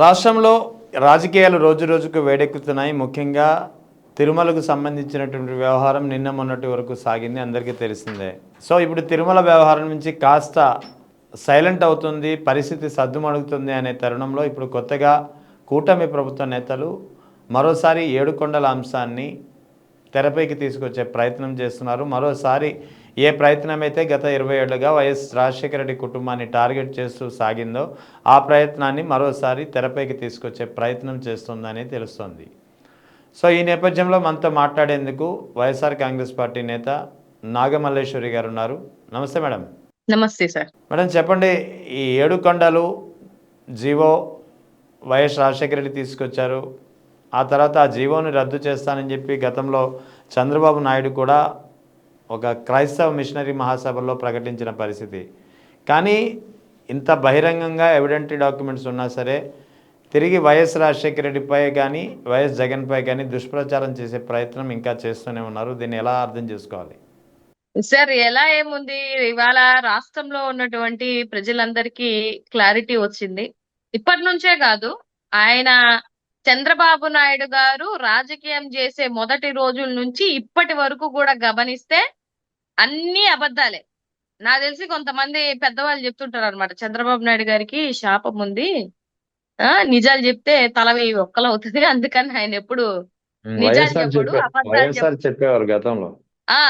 రాష్ట్రంలో రాజకీయాలు రోజు రోజుకు వేడెక్కుతున్నాయి. ముఖ్యంగా తిరుమలకు సంబంధించినటువంటి వ్యవహారం నిన్న మొన్నటి వరకు సాగింది, అందరికీ తెలిసిందే. సో ఇప్పుడు తిరుమల వ్యవహారం నుంచి కాస్త సైలెంట్ అవుతుంది, పరిస్థితి సద్దుమణుగుతుంది అనే తరుణంలో ఇప్పుడు కొత్తగా కూటమి ప్రభుత్వ నేతలు మరోసారి ఏడుకొండల అంశాన్ని తెరపైకి తీసుకొచ్చే ప్రయత్నం చేస్తున్నారు. మరోసారి ఏ ప్రయత్నమైతే గత 20 ఏళ్లుగా వైఎస్ రాజశేఖర రెడ్డి కుటుంబాన్ని టార్గెట్ చేస్తూ సాగిందో ఆ ప్రయత్నాన్ని మరోసారి తెరపైకి తీసుకొచ్చే ప్రయత్నం చేస్తుందని తెలుస్తోంది. సో ఈ నేపథ్యంలో మనతో మాట్లాడేందుకు వైఎస్ఆర్ కాంగ్రెస్ పార్టీ నేత నాగమల్లేశ్వరి గారు ఉన్నారు. నమస్తే మేడం. నమస్తే సార్. మేడం చెప్పండి, ఈ ఏడుకొండలు జీవో వైఎస్ రాజశేఖర రెడ్డి తీసుకొచ్చారు. ఆ తర్వాత ఆ జీవోని రద్దు చేస్తానని చెప్పి గతంలో చంద్రబాబు నాయుడు కూడా ఒక క్రైస్తవ మిషనరీ మహాసభలో ప్రకటించిన పరిస్థితి. కానీ ఇంత బహిరంగంగా ఎవిడెంట్ డాక్యుమెంట్స్ ఉన్నా సరే తిరిగి వైఎస్ రాజశేఖర రెడ్డిపై కానీ వైఎస్ జగన్పై కానీ దుష్ప్రచారం చేసే ప్రయత్నం ఇంకా చేస్తూనే ఉన్నారు. దీన్ని ఎలా అర్థం చేసుకోవాలి? సార్ ఎలా ఏముంది, ఇవాళ రాష్ట్రంలో ఉన్నటువంటి ప్రజలందరికీ క్లారిటీ వచ్చింది. ఇప్పటి నుంచే కాదు, ఆయన చంద్రబాబు నాయుడు గారు రాజకీయం చేసే మొదటి రోజుల నుంచి ఇప్పటి వరకు కూడా గమనిస్తే అన్ని అబద్ధాలే. నాకు తెలిసి కొంతమంది పెద్దవాళ్ళు చెప్తుంటారు అనమాట, చంద్రబాబు నాయుడు గారికి శాపం ఉంది, నిజాలు చెప్తే తల వెయ్యి ఒక్కలు అవుతుంది, అందుకని ఆయన ఎప్పుడు నిజాలు చెప్పడు, అబద్ధాలు చెప్పేవారు గతంలో. ఆ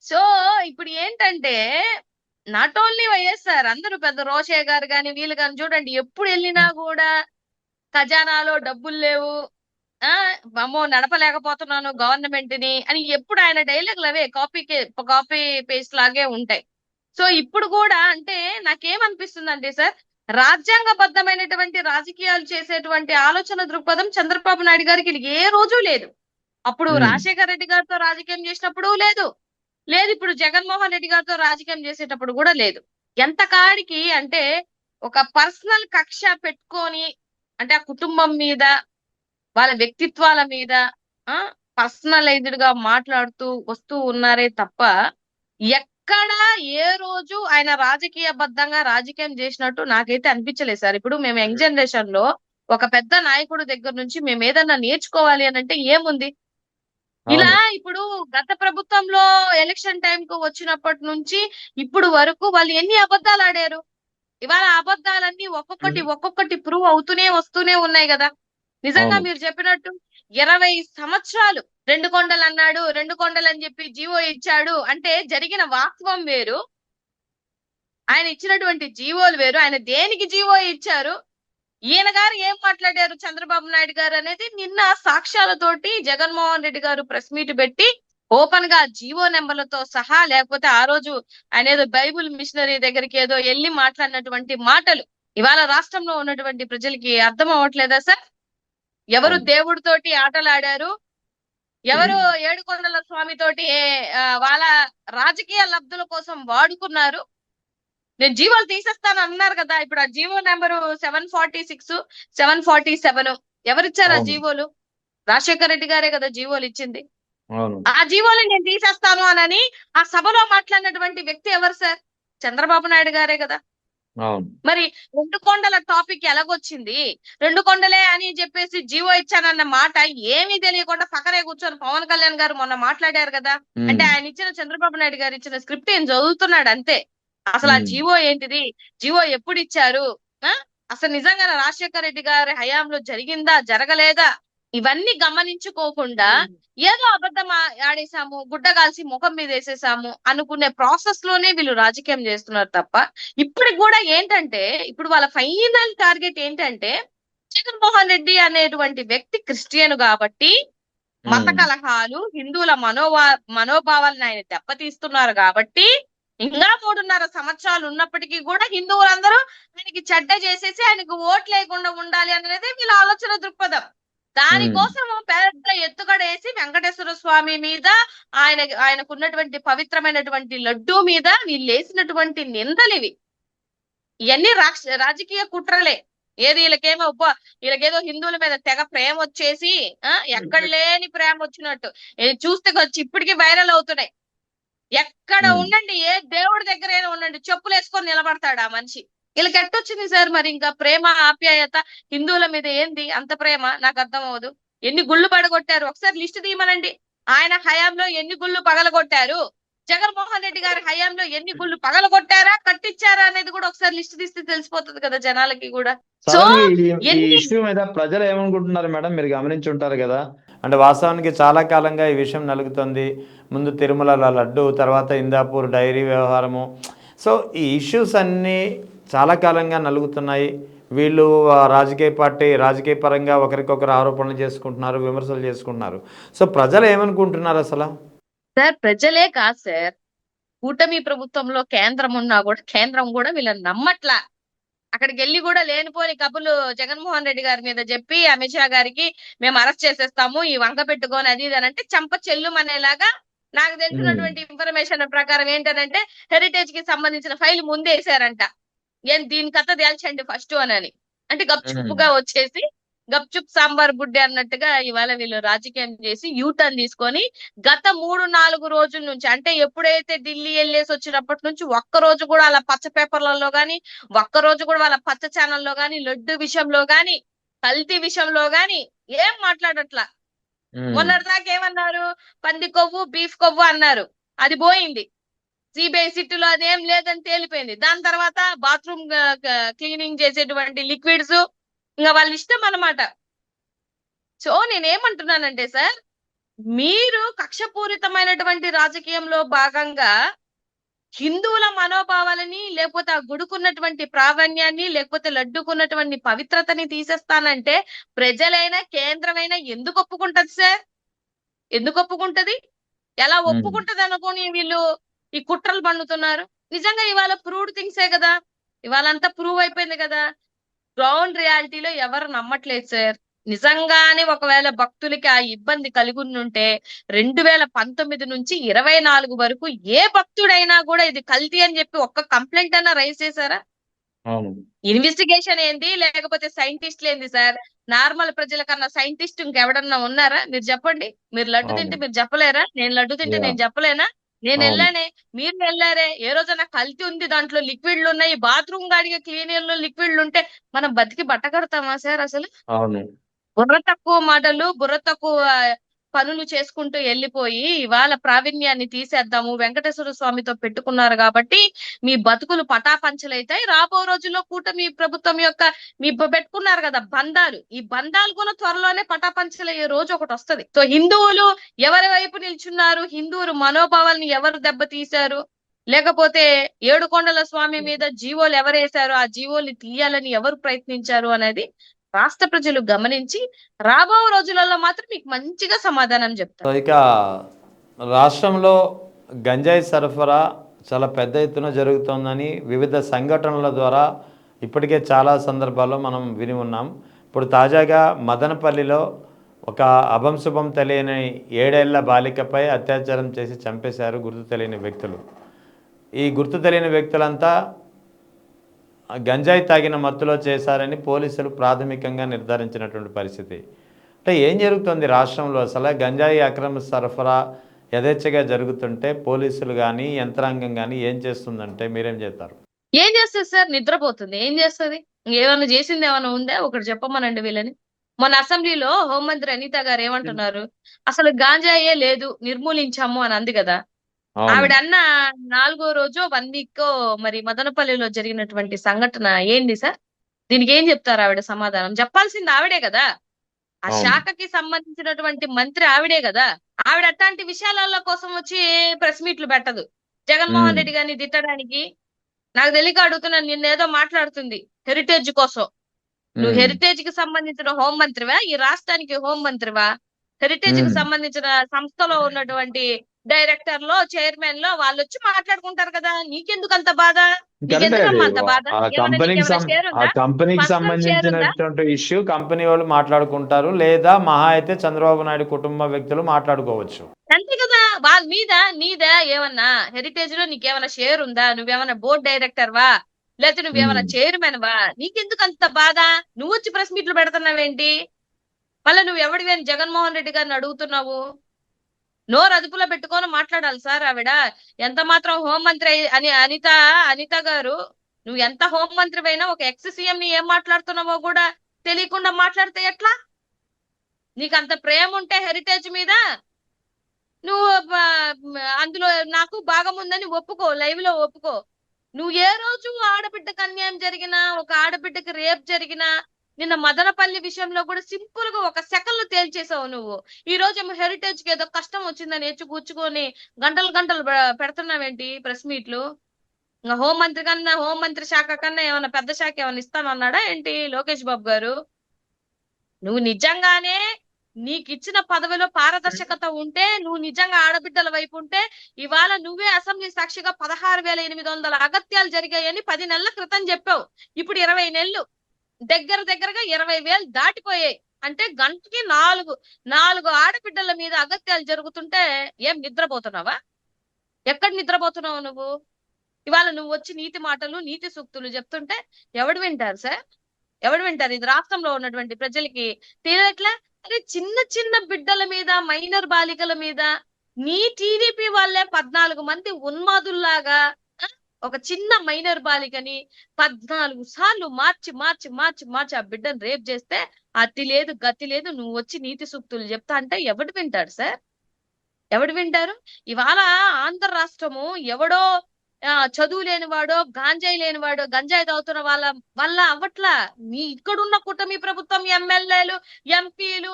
సో ఇప్పుడు ఏంటంటే, నాట్ ఓన్లీ వైఎస్ఆర్, అందరూ పెద్ద రోషయ్య గారు కానీ వీళ్ళు కానీ చూడండి, ఎప్పుడు వెళ్ళినా కూడా ఖజానాలో డబ్బులు లేవు, అమ్మో నడపలేకపోతున్నాను గవర్నమెంట్ ని అని ఎప్పుడు ఆయన డైలాగులు అవే కాపీ పేస్ట్ లాగే ఉంటాయి. సో ఇప్పుడు కూడా అంటే నాకేమనిపిస్తుంది అంటే సార్, రాజ్యాంగబద్ధమైనటువంటి రాజకీయాలు చేసేటువంటి ఆలోచన దృక్పథం చంద్రబాబు నాయుడు గారికి ఏ రోజు లేదు. అప్పుడు రాజశేఖర రెడ్డి గారితో రాజకీయం చేసినప్పుడు లేదు, ఇప్పుడు జగన్మోహన్ రెడ్డి గారితో రాజకీయం చేసేటప్పుడు కూడా లేదు. ఎంత కాడికి అంటే ఒక పర్సనల్ కక్ష పెట్టుకొని, అంటే ఆ కుటుంబం మీద వాళ్ళ వ్యక్తిత్వాల మీద పర్సనలైజ్డ్ గా మాట్లాడుతూ వస్తూ ఉన్నారే తప్ప ఎక్కడ ఏ రోజు ఆయన రాజకీయ బద్ధంగా రాజకీయం చేసినట్టు నాకైతే అనిపించలేదు సార్. ఇప్పుడు మేము యంగ్ జనరేషన్ లో ఒక పెద్ద నాయకుడు దగ్గర నుంచి మేము ఏదన్నా నేర్చుకోవాలి అని అంటే ఏముంది, ఇలా ఇప్పుడు గత ప్రభుత్వంలో ఎలక్షన్ టైం కు వచ్చినప్పటి నుంచి ఇప్పుడు వరకు వాళ్ళు ఎన్ని అబద్ధాలు ఆడారు. ఇవాళ అబద్ధాలన్నీ ఒక్కొక్కటి ప్రూవ్ అవుతూనే వస్తూనే ఉన్నాయి కదా. నిజంగా మీరు చెప్పినట్టు 20 సంవత్సరాలు 2 కొండలు అన్నాడు, 2 కొండలు అని చెప్పి జీవో ఇచ్చాడు అంటే జరిగిన వాస్తవం వేరు, ఆయన ఇచ్చినటువంటి జీవోలు వేరు. ఆయన దేనికి జీవో ఇచ్చారు, ఈయన గారు ఏం మాట్లాడారు చంద్రబాబు నాయుడు గారు అనేది నిన్న సాక్ష్యాలతోటి జగన్మోహన్ రెడ్డి గారు ప్రెస్ మీట్ పెట్టి ఓపెన్ గా జీవో నెంబర్లతో సహా, లేకపోతే ఆ రోజు ఆయన ఏదో బైబుల్ మిషనరీ దగ్గరికి ఏదో వెళ్ళి మాట్లాడినటువంటి మాటలు ఇవాళ రాష్ట్రంలో ఉన్నటువంటి ప్రజలకి అర్థం అవ్వట్లేదా సార్? ఎవరు దేవుడితోటి ఆటలాడారు, ఎవరు ఏడుకొండల స్వామి తోటి వాళ్ళ రాజకీయ లబ్ధుల కోసం వాడుకున్నారు. నేను జీవోలు తీసేస్తాను అన్నారు కదా, ఇప్పుడు ఆ జీవో నెంబరు 746, 747 ఎవరిచ్చారు ఆ జీవోలు? రాజశేఖర రెడ్డి గారే కదా జీవోలు ఇచ్చింది. ఆ జీవోలు నేను తీసేస్తాను అని ఆ సభలో మాట్లాడినటువంటి వ్యక్తి ఎవరు సార్? చంద్రబాబు నాయుడు గారే కదా. మరి 2 కొండల టాపిక్ ఎలాగొచ్చింది? 2 కొండలే అని చెప్పేసి జీవో ఇచ్చానన్న మాట ఏమీ తెలియకుండా పక్కనే కూర్చొని పవన్ కళ్యాణ్ గారు మొన్న మాట్లాడారు కదా. అంటే ఆయన ఇచ్చిన చంద్రబాబు నాయుడు గారు ఇచ్చిన స్క్రిప్ట్ ఏం చదువుతున్నాడు అంతే. అసలు ఆ జీవో ఏంటిది, జీవో ఎప్పుడు ఇచ్చారు, అసలు నిజంగా రాజశేఖర రెడ్డి గారి హయాంలో జరిగిందా జరగలేదా, ఇవన్నీ గమనించుకోకుండా ఏదో అబద్ధం ఆడేసాము, గుడ్డ కాల్సి ముఖం మీద వేసేసాము అనుకునే ప్రాసెస్ లోనే వీళ్ళు రాజకీయం చేస్తున్నారు తప్ప ఇప్పటికి కూడా ఏంటంటే, ఇప్పుడు వాళ్ళ ఫైనల్ టార్గెట్ ఏంటంటే, జగన్మోహన్ రెడ్డి అనేటువంటి వ్యక్తి క్రిస్టియన్ కాబట్టి మత కలహాలు, హిందువుల మనోభావాలను ఆయన దెబ్బతీస్తున్నారు కాబట్టి ఇంకా 3.5 సంవత్సరాలు ఉన్నప్పటికీ కూడా హిందువులందరూ ఆయనకి చెడ్డ చేసేసి ఆయనకు ఓట్ లేకుండా ఉండాలి అనేది వీళ్ళ ఆలోచన దృక్పథం. దానికోసం పెద్ద ఎత్తుగడ వేసి వెంకటేశ్వర స్వామి మీద, ఆయనకున్నటువంటి పవిత్రమైనటువంటి లడ్డూ మీద వీళ్ళు వేసినటువంటి నిందలు ఇవన్నీ రాజకీయ కుట్రలే. ఏది వీళ్ళకేదో హిందువుల మీద తెగ ప్రేమ వచ్చేసి ఎక్కడ లేని ప్రేమ వచ్చినట్టు చూస్తే వచ్చి ఇప్పటికీ వైరల్ అవుతున్నాయి. ఎక్కడ ఉండండి, ఏ దేవుడి దగ్గరైనా ఉండండి, చెప్పులు వేసుకొని నిలబడతాడు ఆ మనిషి. వీళ్ళకి ఎట్టొచ్చింది సార్ మరి ఇంకా ప్రేమ ఆప్యాయత హిందువుల మీద ఏంది అంత ప్రేమ నాకు అర్థం అవ్వదు. ఎన్ని గుళ్ళు పడగొట్టారు ఒకసారి లిస్ట్ తీయమనండి. ఆయన హయాంలో ఎన్ని గుళ్ళు పగలగొట్టారు, జగన్మోహన్ రెడ్డి గారి హయాంలో ఎన్ని గుళ్ళు పగలగొట్టారా కట్టించారా అనేది కూడా ఒకసారి లిస్ట్ తీస్తే తెలిసిపోతుంది కదా జనాలకి కూడా. సో సడన్ గా ఈ ఎన్ని ఇష్యూ మీద ప్రజలు ఏమనుకుంటున్నారు మేడం? మీరు గమనించి ఉంటారు కదా. అంటే వాస్తవానికి చాలా కాలంగా ఈ విషయం నలుగుతుంది. ముందు తిరుమల లడ్డు, తర్వాత ఇందాపూర్ డైరీ వ్యవహారము. సో ఈ ఇష్యూస్ అన్నీ చాలా కాలంగా నలుగుతున్నాయి. వీళ్ళు రాజకీయ పరంగా ఒకరికొకరు ఆరోపణలు చేసుకుంటున్నారు, విమర్శలు చేసుకుంటున్నారు. సో ప్రజలు ఏమనుకుంటున్నారు అసలు? సార్ ప్రజలే కాదు సార్, కూటమి ప్రభుత్వంలో కేంద్రం కూడా వీళ్ళని నమ్మట్లా. అక్కడికి వెళ్ళి కూడా లేనిపోని కబులు జగన్మోహన్ రెడ్డి గారి మీద చెప్పి అమిత్ షా గారికి మేము అరెస్ట్ చేసేస్తాము ఈ వంక పెట్టుకొని అది ఇది అని అంటే చంప చెల్లుమనేలాగా నాకు తెలిసినటువంటి ఇన్ఫర్మేషన్ ప్రకారం ఏంటనంటే హెరిటేజ్ కి సంబంధించిన ఫైల్ ముందేసారంట. ఏం దీని కథ తేల్చండి ఫస్ట్ అని అంటే గప్చుప్పుగా వచ్చేసి గప్చుప్ సాంబార్ బుడ్డి అన్నట్టుగా ఇవాళ వీళ్ళు రాజకీయం చేసి యూటర్న్ తీసుకొని గత 3-4 రోజుల నుంచి అంటే ఎప్పుడైతే ఢిల్లీ వెళ్ళేసి వచ్చినప్పటి నుంచి ఒక్క రోజు కూడా అలా పచ్చ పేపర్లలో గాని ఒక్క రోజు కూడా వాళ్ళ పచ్చ ఛానల్లో గాని లడ్డు విషయంలో గాని కల్తీ విషయంలో గాని ఏం మాట్లాడట్లా. మొన్నటిదాకా ఏమన్నారు, పంది కొవ్వు బీఫ్ కొవ్వు అన్నారు, అది పోయింది. సిబిఐ సిట్టులో అదేం లేదని తేలిపోయింది. దాని తర్వాత బాత్రూమ్ క్లీనింగ్ చేసేటువంటి లిక్విడ్స్ ఇంకా వాళ్ళ ఇష్టం అన్నమాట. సో నేనేమంటున్నానంటే సార్, మీరు కక్షపూరితమైనటువంటి రాజకీయంలో భాగంగా హిందువుల మనోభావాలని లేకపోతే ఆ గుడుకున్నటువంటి ప్రాధాన్యాన్ని లేకపోతే లడ్డుకున్నటువంటి పవిత్రతని తీసేస్తానంటే ప్రజలైనా కేంద్రమైనా ఎందుకు ఒప్పుకుంటది సార్? ఎందుకు ఒప్పుకుంటది? ఎలా ఒప్పుకుంటది అనుకోని వీళ్ళు ఈ కుట్రలు పండుతున్నారు. నిజంగా ఇవాళ ప్రూవ్డ్ థింగ్సే కదా, ఇవాళ అంతా ప్రూవ్ అయిపోయింది కదా. గ్రౌండ్ రియాలిటీలో ఎవరు నమ్మట్లేదు సార్. నిజంగానే ఒకవేళ భక్తులకి ఆ ఇబ్బంది కలిగి ఉంటే 2019 నుంచి 24 వరకు ఏ భక్తుడైనా కూడా ఇది కల్తీ అని చెప్పి ఒక్క కంప్లైంట్ అన్నా రైజ్ చేశారా? ఇన్వెస్టిగేషన్ ఏంది లేకపోతే సైంటిస్టులు ఏంది సార్? నార్మల్ ప్రజల కన్నా సైంటిస్ట్ ఇంకెవడన్నా ఉన్నారా? మీరు చెప్పండి. మీరు లడ్డు తింటే మీరు చెప్పలేరా? నేను లడ్డు తింటే నేను చెప్పలేనా? నేను వెళ్ళానే, మీరు వెళ్ళారే. ఏ రోజైనా కల్తీ ఉంది, దాంట్లో లిక్విడ్లు ఉన్నాయి, బాత్రూమ్ గాడిగా క్లీనర్లు లిక్విడ్లు ఉంటే మనం బతికి బట్ట కడతామా సార్? అసలు బుర్ర తక్కువ మాటలు, బుర్ర తక్కువ పనులు చేసుకుంటూ వెళ్ళిపోయి ఇవాళ ప్రావీణ్యాన్ని తీసేద్దాము వెంకటేశ్వర స్వామితో పెట్టుకున్నారు కాబట్టి మీ బతుకులు పటాపంచలైతాయి. రాబో రోజుల్లో కూటమి ప్రభుత్వం యొక్క మీ పెట్టుకున్నారు కదా బంధాలు, ఈ బంధాలు కూడా త్వరలోనే పటాపంచలయ్యే రోజు ఒకటి వస్తది. సో హిందువులు ఎవరి వైపు నిల్చున్నారు, హిందువులు మనోభావాలను ఎవరు దెబ్బతీశారు, లేకపోతే ఏడుకొండల స్వామి మీద జీవోలు ఎవరేశారు, ఆ జీవోలు తీయాలని ఎవరు ప్రయత్నించారు అనేది రాష్ట్ర ప్రజలు గమనించి రాబో రోజులలో మాత్రం మీకు మంచిగా సమాధానం చెప్తారు. ఇక రాష్ట్రంలో గంజాయి సరఫరా చాలా పెద్ద ఎత్తున జరుగుతోందని వివిధ సంఘటనల ద్వారా ఇప్పటికే చాలా సందర్భాల్లో మనం విని ఉన్నాం. ఇప్పుడు తాజాగా మదనపల్లిలో ఒక అభంశుభం తెలియని 7 ఏళ్ల బాలికపై అత్యాచారం చేసి చంపేశారు గుర్తు తెలియని వ్యక్తులు. ఈ గుర్తు తెలియని వ్యక్తులంతా గంజాయి తాగిన మత్తులో చేశారని పోలీసులు ప్రాథమికంగా నిర్ధారించినటువంటి పరిస్థితి. అంటే ఏం జరుగుతుంది రాష్ట్రంలో? అసలు గంజాయి అక్రమ సరఫరా యథేచ్ఛగా జరుగుతుంటే పోలీసులు కానీ యంత్రాంగం కానీ ఏం చేస్తుందంటే మీరేం చేస్తారు? ఏం చేస్తుంది సార్? నిద్రపోతుంది. ఏం చేస్తుంది? ఏమన్నా చేసింది ఏమన్నా ఉందా? ఒకటి చెప్పమనండి వీళ్ళని. మొన్న అసెంబ్లీలో హోంమంత్రి అనిత గారు ఏమంటున్నారు, అసలు గాంజాయే లేదు నిర్మూలించాము అని అంది కదా. ఆవిడ అన్న 4వ రోజు 1 వీక్ మరి మదనపల్లిలో జరిగినటువంటి సంఘటన ఏంది సార్? దీనికి ఏం చెప్తారు? ఆవిడ సమాధానం చెప్పాల్సింది ఆవిడే కదా. ఆ శాఖకి సంబంధించినటువంటి మంత్రి ఆవిడే కదా. ఆవిడ అట్లాంటి విషయాల కోసం వచ్చి ప్రెస్ మీట్లు పెట్టదు. జగన్మోహన్ రెడ్డి గారిని తిట్టడానికి. నాకు తెలియక అడుగుతున్నాను, నిన్నేదో మాట్లాడుతుంది హెరిటేజ్ కోసం. నువ్వు హెరిటేజ్ కి సంబంధించిన హోంమంత్రివా? ఈ రాష్ట్రానికి హోంమంత్రివా? హెరిటేజ్ కి సంబంధించిన సంస్థలో ఉన్నటువంటి డైరెక్టర్ లో చైర్మన్ లో వాళ్ళు వచ్చి మాట్లాడుకుంటారు కదా. నీకెందుకు అంత బాధ? నీకెందుకమ్మా అంత బాధ? కంపెనీకి సంబంధించినటువంటి ఇష్యూ కంపెనీ వాళ్ళు మాట్లాడుకుంటారు, లేదా మహా అయితే చంద్రబాబు నాయుడు కుటుంబ వ్యక్తులు మాట్లాడుకోవచ్చు. అంతే కదా. వాళ్ళ మీద నీదా ఏమన్నా హెరిటేజ్ లో నీకేమన్నా షేర్ ఉందా? నువ్వేమన్నా బోర్డు డైరెక్టర్ వా, లేకపోతే నువ్వేమన్నా చైర్మన్ వా? నీకెందుకు అంత బాధ? నువ్వు వచ్చి ప్రెస్ మీట్లు పెడుతున్నావేంటి? మళ్ళీ నువ్వు ఎవడివి అని జగన్మోహన్ రెడ్డి గారిని అడుగుతున్నావు? నోరు అదుపులో పెట్టుకొని మాట్లాడాలి సార్. ఆవిడ ఎంత మాత్రం హోంమంత్రి అని అనిత గారు నువ్వు ఎంత హోంమంత్రివైనా ఒక ఎక్స్ సీఎం ని ఏం మాట్లాడుతున్నావో కూడా తెలియకుండా మాట్లాడితే ఎట్లా? నీకు అంత ప్రేమ ఉంటే హెరిటేజ్ మీద నువ్వు అందులో నాకు భాగం ఉందని ఒప్పుకో, లైవ్ లో ఒప్పుకో. నువ్వు ఏ రోజు ఆడబిడ్డకు అన్యాయం జరిగినా, ఒక ఆడబిడ్డకి రేప్ జరిగినా, నిన్న మదనపల్లి విషయంలో కూడా సింపుల్ గా ఒక సెకండ్ లో తేల్చేసావు నువ్వు. ఈ రోజు ఏమో హెరిటేజ్ కి ఏదో కష్టం వచ్చిందని ఎచ్చు కూర్చుకొని గంటలు గంటలు పెడుతున్నావేంటి ప్రెస్ మీట్లు? ఇంకా హోంమంత్రి శాఖ కన్నా ఏమన్నా పెద్ద శాఖ ఏమన్నా ఇస్తానన్నాడా ఏంటి లోకేష్ బాబు గారు? నువ్వు నిజంగానే నీకు ఇచ్చిన పదవిలో పారదర్శకత ఉంటే, నువ్వు నిజంగా ఆడబిడ్డల వైపు ఉంటే, ఇవాళ నువ్వే అసెంబ్లీ సాక్షిగా 16,800 అగత్యాలు జరిగాయని 10 నెలల క్రితం చెప్పావు. ఇప్పుడు 20 నెలలు దగ్గరగా 20,000 దాటిపోయాయి. అంటే గంటకి 4 ఆడబిడ్డల మీద అగత్యాలు జరుగుతుంటే ఏం నిద్రపోతున్నావా? ఎక్కడ నిద్రపోతున్నావు నువ్వు? ఇవాళ నువ్వు వచ్చి నీతి మాటలు, నీతి సూక్తులు చెప్తుంటే ఎవడు వింటారు సార్? ఎవడు వింటారు? ఇది రాష్ట్రంలో ఉన్నటువంటి ప్రజలకి తెలియట్లే. అరే చిన్న బిడ్డల మీద, మైనర్ బాలికల మీద నీ టీడీపీ వాళ్ళే 14 మంది ఉన్మాదుల్లాగా ఒక చిన్న మైనర్ బాలికని 14 సార్లు మార్చి ఆ బిడ్డను రేప్ చేస్తే అతి లేదు గతి లేదు, నువ్వు వచ్చి నీతి సూక్తులు చెప్తా అంటే ఎవడు వింటాడు సార్? ఎవడు వింటారు? ఇవాళ ఆంధ్ర రాష్ట్రము ఎవడో చదువు లేనివాడో, గంజాయి తాగుతున్న వాళ్ళ వల్ల అవ్వట్లా. మీ ఇక్కడున్న కూటమి ప్రభుత్వం, ఎమ్మెల్యేలు, ఎంపీలు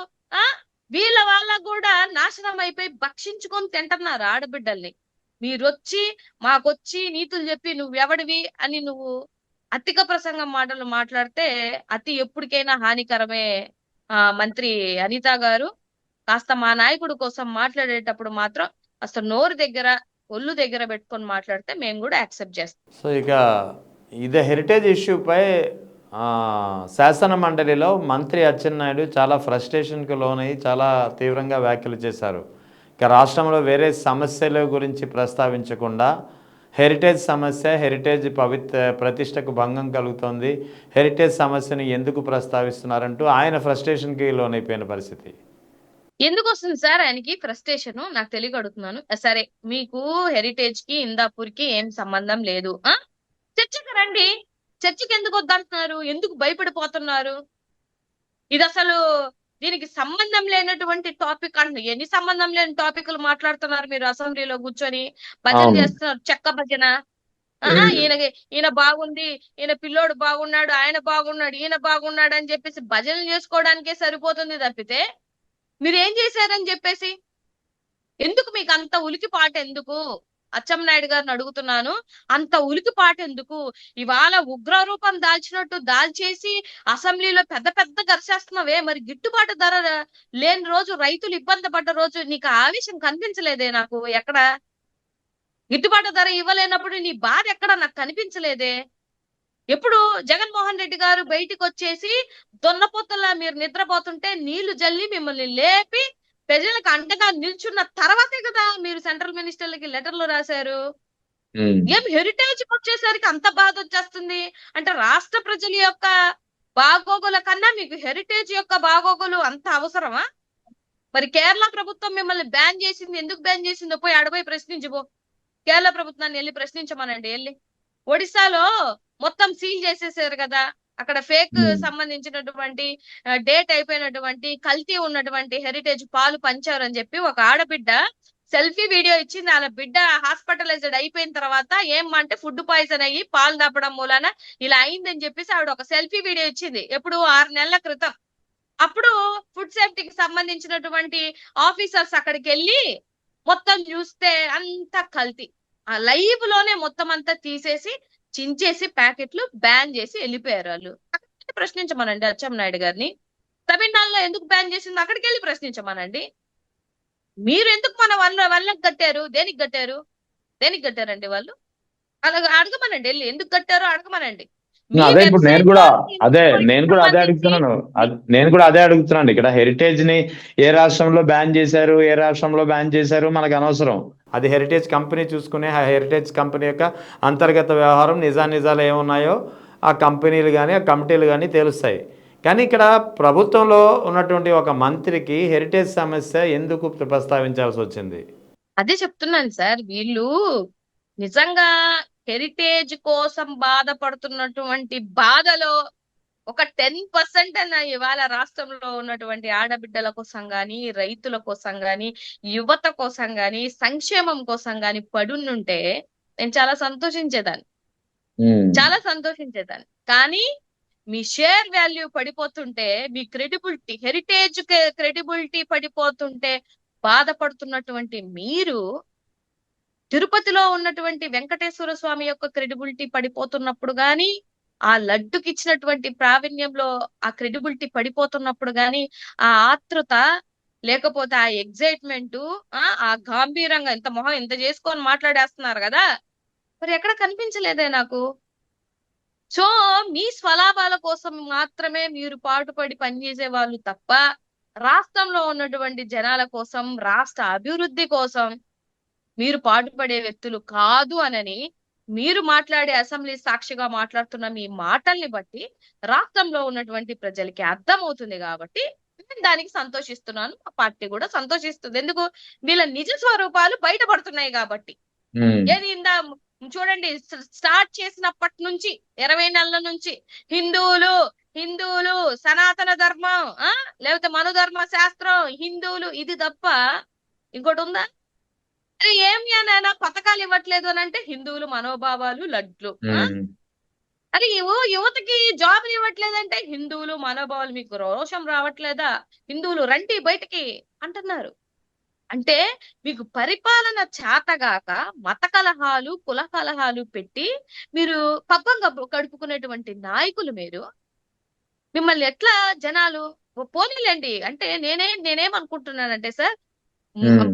వీళ్ళ వాళ్ళ కూడా నాశనం అయిపోయి భక్షించుకొని తింటున్నారు ఆడబిడ్డల్ని. మీరొచ్చి మాకొచ్చి నీతులు చెప్పి నువ్వెవడివి అని నువ్వు అతిక ప్రసంగం మాటలు మాట్లాడితే అతి ఎప్పటికైనా హానికరమే. మంత్రి అనిత గారు, కాస్త మా నాయకుడు కోసం మాట్లాడేటప్పుడు మాత్రం అసలు నోరు దగ్గర, ఒళ్ళు దగ్గర పెట్టుకొని మాట్లాడితే మేము కూడా యాక్సెప్ట్ చేస్తాం. సో ఇక ఇదే హెరిటేజ్ ఇష్యూపై శాసన మండలిలో మంత్రి అచ్చెన్నాయుడు చాలా ఫ్రస్ట్రేషన్కి లోనయ్యి చాలా తీవ్రంగా వ్యాఖ్యలు చేశారు. ఇక రాష్ట్రంలో వేరే సమస్యల గురించి ప్రస్తావించకుండా హెరిటేజ్ సమస్య, హెరిటేజ్ ప్రతిష్టకు భంగం కలుగుతోంది, హెరిటేజ్ సమస్యను ఎందుకు ప్రస్తావిస్తున్నారంటూ ఆయన ఫ్రస్ట్రేషన్కి లోనైపోయిన పరిస్థితి. ఎందుకు వస్తుంది సార్ ఆయనకి ఫ్రస్ట్రేషన్? నాకు తెలియక అడుగుతున్నాను. సరే, మీకు హెరిటేజ్ కి, ఇందాపూర్ కి ఏం సంబంధం లేదు. చర్చకి రండి. చర్చకి ఎందుకు వద్దంటున్నారు? ఎందుకు భయపడిపోతున్నారు? ఇది అసలు దీనికి సంబంధం లేనటువంటి టాపిక్ అంటున్నారు. ఎన్ని సంబంధం లేని టాపిక్లు మాట్లాడుతున్నారు మీరు అసెంబ్లీలో కూర్చొని? భజన చేస్తున్నారు, చెక్క భజన. ఈయన బాగుంది, ఈయన పిల్లోడు బాగున్నాడు, ఆయన బాగున్నాడు, ఈయన బాగున్నాడు అని చెప్పేసి భజనలు చేసుకోవడానికే సరిపోతుంది తప్పితే మీరేం చేశారని చెప్పేసి ఎందుకు మీకు అంత ఉలికిపాట ఎందుకు? అచ్చెన్నాయుడు గారిని అడుగుతున్నాను, అంత ఉలికిపాట ఎందుకు? ఇవాళ ఉగ్రరూపం దాల్చినట్టు దాల్చేసి అసెంబ్లీలో పెద్ద గర్చేస్తున్నావే, మరి గిట్టుబాటు ధర లేని రోజు, రైతులు ఇబ్బంది పడ్డ రోజు నీకు ఆవేశం కనిపించలేదే? నాకు ఎక్కడ గిట్టుబాటు ధర ఇవ్వలేనప్పుడు నీ బాధ ఎక్కడ నాకు కనిపించలేదే? ఎప్పుడు జగన్మోహన్ రెడ్డి గారు బయటికి వచ్చేసి దొన్నపోతలా మీరు నిద్రపోతుంటే నీళ్లు జల్లి మిమ్మల్ని లేపి ప్రజలకు అండగా నిల్చున్న తర్వాతే కదా మీరు సెంట్రల్ మినిస్టర్లకి లెటర్లు రాశారు. ఏం హెరిటేజ్ వచ్చేసరికి అంత బాధ వచ్చేస్తుంది అంటే రాష్ట్ర ప్రజల యొక్క బాగోగుల కన్నా మీకు హెరిటేజ్ యొక్క బాగోగులు అంత అవసరమా? మరి కేరళ ప్రభుత్వం మిమ్మల్ని బ్యాన్ చేసింది, ఎందుకు బ్యాన్ చేసిందో పోయి అడపోయి ప్రశ్నించిపో. కేరళ ప్రభుత్వాన్ని వెళ్ళి ప్రశ్నించమనండి. వెళ్ళి ఒడిశాలో మొత్తం సీల్ చేసేసారు కదా, అక్కడ ఫేక్ సంబంధించినటువంటి డేట్ అయిపోయినటువంటి కల్తీ ఉన్నటువంటి హెరిటేజ్ పాలు పంచారు అని చెప్పి ఒక ఆడబిడ్డ సెల్ఫీ వీడియో ఇచ్చింది. ఆమె బిడ్డ హాస్పిటలైజ్డ్ అయిపోయిన తర్వాత ఏమంటే ఫుడ్ పాయిజన్ అయ్యి పాలు దాపడం మూలాన ఇలా అయిందని చెప్పేసి ఆవిడ ఒక సెల్ఫీ వీడియో ఇచ్చింది. ఎప్పుడు 6 నెలల క్రితం. అప్పుడు ఫుడ్ సేఫ్టీకి సంబంధించినటువంటి ఆఫీసర్స్ అక్కడికి వెళ్ళి మొత్తం చూస్తే అంతా కల్తీ. ఆ లైవ్ లోనే మొత్తం అంతా తీసేసి చించేసి ప్యాకెట్లు బ్యాన్ చేసి వెళ్ళిపోయారు వాళ్ళు. అక్కడికి ప్రశ్నించమనండి అచ్చెన్నాయుడు గారిని. తమిళనాడులో ఎందుకు బ్యాన్ చేసింది అక్కడికి వెళ్ళి ప్రశ్నించమనండి. మీరు ఎందుకు మన వాళ్ళకి కట్టారు? దేనికి కట్టారండి వాళ్ళు? అలాగే అడగమనండి, వెళ్ళి ఎందుకు కట్టారో అడగమనండి. అదే ఇప్పుడు నేను కూడా అదే అడుగుతున్నాను. ఇక్కడ హెరిటేజ్ ని ఏ రాష్ట్రంలో బ్యాన్ చేశారు మనకు అనవసరం. అది హెరిటేజ్ కంపెనీ చూసుకునే, ఆ హెరిటేజ్ కంపెనీ యొక్క అంతర్గత వ్యవహారం నిజాలు ఏమున్నాయో ఆ కంపెనీలు కానీ ఆ కమిటీలు కానీ తెలుస్తాయి. కానీ ఇక్కడ ప్రభుత్వంలో ఉన్నటువంటి ఒక మంత్రికి హెరిటేజ్ సమస్య ఎందుకు ప్రస్తావించాల్సి వచ్చింది? అదే చెప్తున్నాను సార్. వీళ్ళు నిజంగా హెరిటేజ్ కోసం బాధపడుతున్నటువంటి బాధలో ఒక 10% అన్న ఇవాళ రాష్ట్రంలో ఉన్నటువంటి ఆడబిడ్డల కోసం గాని, రైతుల కోసం గాని, యువత కోసం గాని, సంక్షేమం కోసం గాని పడుండుంటే నేను చాలా సంతోషించేదాన్ని. ఉమ్, చాలా సంతోషించేదాన్ని. కానీ మీ షేర్ వాల్యూ పడిపోతుంటే, మీ క్రెడిబిలిటీ, హెరిటేజ్ క్రెడిబిలిటీ పడిపోతుంటే బాధపడుతున్నటువంటి మీరు, తిరుపతిలో ఉన్నటువంటి వెంకటేశ్వర స్వామి యొక్క క్రెడిబిలిటీ పడిపోతున్నప్పుడు గాని, ఆ లడ్డుకి ఇచ్చినటువంటి ప్రావీణ్యంలో ఆ క్రెడిబిలిటీ పడిపోతున్నప్పుడు గాని, ఆ ఆతృత లేకపోతే ఆ ఎగ్జైట్మెంట్, ఆ గాంభీరంగా ఇంత మొహం ఇంత చేసుకొని మాట్లాడేస్తున్నారు కదా, మరి ఎక్కడ కనిపించలేదే నాకు. సో మీ స్వలాభాల కోసం మాత్రమే మీరు పాటుపడి పనిచేసే వాళ్ళు తప్ప, రాష్ట్రంలో ఉన్నటువంటి జనాల కోసం, రాష్ట్ర అభివృద్ధి కోసం మీరు పాటుపడే వ్యక్తులు కాదు అనని మీరు మాట్లాడే అసెంబ్లీ సాక్షిగా మాట్లాడుతున్న మీ మాటల్ని బట్టి రాష్ట్రంలో ఉన్నటువంటి ప్రజలకి అర్థమవుతుంది. కాబట్టి నేను దానికి సంతోషిస్తున్నాను, మా పార్టీ కూడా సంతోషిస్తుంది. ఎందుకు? వీళ్ళ నిజ స్వరూపాలు బయటపడుతున్నాయి కాబట్టి. ఉమ్, ఏది ఇందా చూడండి, స్టార్ట్ చేసినప్పటి నుంచి 20 నెలల నుంచి హిందువులు హిందువులు సనాతన ధర్మం, లేకపోతే మనుధర్మ శాస్త్రం, హిందువులు, ఇది తప్ప ఇంకోటి ఉందా? అరే ఏమి నాయనా పథకాలు ఇవ్వట్లేదు అని అంటే హిందువులు మనోభావాలు లడ్లు. ఉమ్, అరే యువతకి జాబులు ఇవ్వట్లేదంటే హిందువులు మనోభావాలు, మీకు రోషం రావట్లేదా, హిందువులు రండి బయటికి అంటున్నారు. అంటే మీకు పరిపాలన చేతగాక మత కలహాలు, కుల కలహాలు పెట్టి మీరు పబ్బం గడుపుకునేటువంటి నాయకులు మీరు. మిమ్మల్ని ఎట్లా జనాలు పోనీలేండి. అంటే నేనేమనుకుంటున్నానంటే సార్,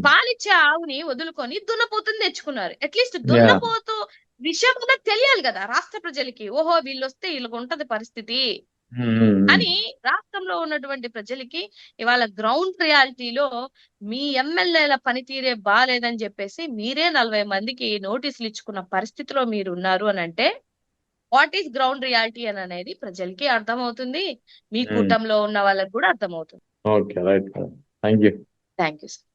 పాలిచ్చే ఆవుని వదులుకొని దున్నపోతుని తెచ్చుకున్నారు. అట్లీస్ట్ యా, దున్నపోతు విషయం కూడా తెలియాలి కదా రాష్ట్ర ప్రజలకి. ఓహో వీళ్ళు వస్తే వీళ్ళకి ఉంటది పరిస్థితి అని రాష్ట్రంలో ఉన్నటువంటి ప్రజలకి ఇవాళ గ్రౌండ్ రియాలిటీలో మీ ఎమ్మెల్యేల పనితీరే బాలేదని చెప్పేసి మీరే 40 మందికి నోటీసులు ఇచ్చుకున్న పరిస్థితిలో మీరు ఉన్నారు అని అంటే, వాట్ ఈస్ గ్రౌండ్ రియాలిటీ అని అనేది ప్రజలకి అర్థమవుతుంది, మీ కూటమిలో ఉన్న వాళ్ళకి కూడా అర్థమవుతుంది. Okay, right, thank you. Thank you.